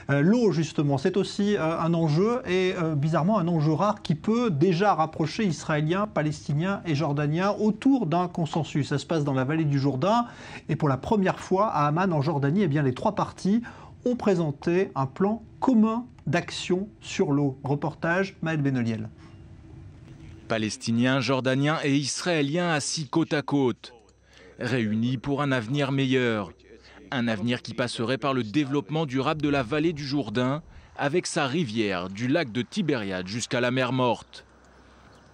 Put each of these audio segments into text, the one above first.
L'eau, justement, c'est aussi un enjeu, et bizarrement un enjeu rare qui peut déjà rapprocher Israéliens, Palestiniens et Jordaniens autour d'un consensus. Ça se passe dans la vallée du Jourdain, et pour la première fois à Amman, en Jordanie, eh bien, les trois parties ont présenté un plan commun d'action sur l'eau. Reportage Maël Benoliel. Palestiniens, Jordaniens et Israéliens assis côte à côte, réunis pour un avenir meilleur. Un avenir qui passerait par le développement durable de la vallée du Jourdain, avec sa rivière, du lac de Tibériade jusqu'à la mer Morte.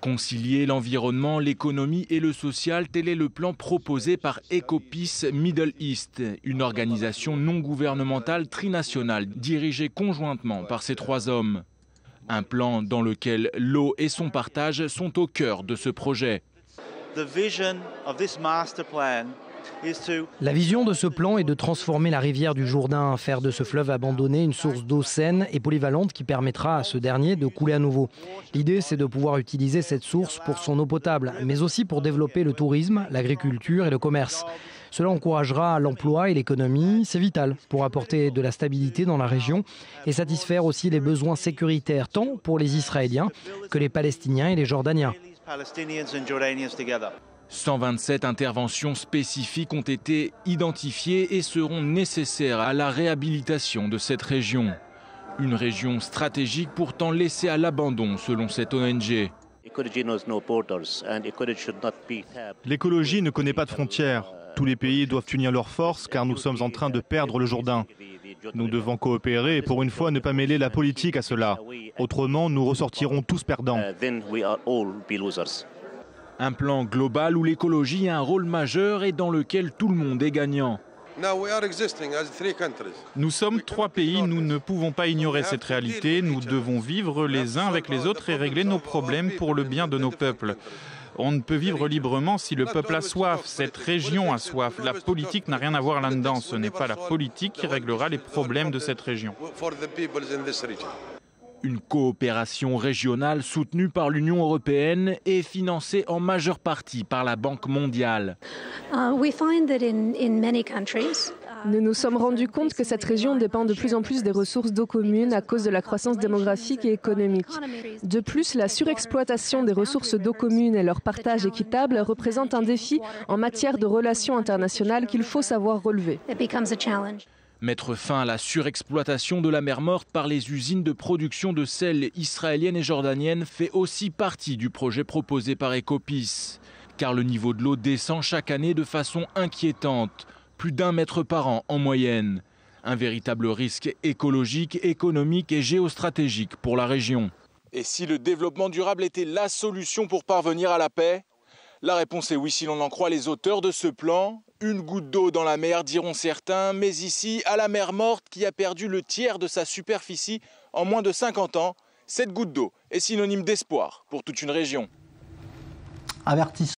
Concilier l'environnement, l'économie et le social, tel est le plan proposé par Ecopeace Middle East, une organisation non gouvernementale trinationale dirigée conjointement par ces trois hommes. Un plan dans lequel l'eau et son partage sont au cœur de ce projet. La vision de ce plan est de transformer la rivière du Jourdain, faire de ce fleuve abandonné une source d'eau saine et polyvalente qui permettra à ce dernier de couler à nouveau. L'idée, c'est de pouvoir utiliser cette source pour son eau potable, mais aussi pour développer le tourisme, l'agriculture et le commerce. Cela encouragera l'emploi et l'économie, c'est vital pour apporter de la stabilité dans la région et satisfaire aussi les besoins sécuritaires tant pour les Israéliens que les Palestiniens et les Jordaniens. 127 interventions spécifiques ont été identifiées et seront nécessaires à la réhabilitation de cette région. Une région stratégique pourtant laissée à l'abandon selon cette ONG. L'écologie ne connaît pas de frontières. Tous les pays doivent unir leurs forces car nous sommes en train de perdre le Jourdain. Nous devons coopérer et pour une fois ne pas mêler la politique à cela. Autrement, nous ressortirons tous perdants. Un plan global où l'écologie a un rôle majeur et dans lequel tout le monde est gagnant. Nous sommes trois pays, nous ne pouvons pas ignorer cette réalité. Nous devons vivre les uns avec les autres et régler nos problèmes pour le bien de nos peuples. On ne peut vivre librement si le peuple a soif, cette région a soif. La politique n'a rien à voir là-dedans. Ce n'est pas la politique qui réglera les problèmes de cette région. Une coopération régionale soutenue par l'Union européenne et financée en majeure partie par la Banque mondiale. Nous nous sommes rendus compte que cette région dépend de plus en plus des ressources d'eau communes à cause de la croissance démographique et économique. De plus, la surexploitation des ressources d'eau communes et leur partage équitable représente un défi en matière de relations internationales qu'il faut savoir relever. Mettre fin à la surexploitation de la mer Morte par les usines de production de sel israéliennes et jordaniennes fait aussi partie du projet proposé par Ecopeace. Car le niveau de l'eau descend chaque année de façon inquiétante, plus d'1 mètre par an en moyenne. Un véritable risque écologique, économique et géostratégique pour la région. Et si le développement durable était la solution pour parvenir à la paix? La réponse est oui si l'on en croit les auteurs de ce plan. Une goutte d'eau dans la mer, diront certains, mais ici, à la mer Morte, qui a perdu le tiers de sa superficie en moins de 50 ans, cette goutte d'eau est synonyme d'espoir pour toute une région. Avertissement.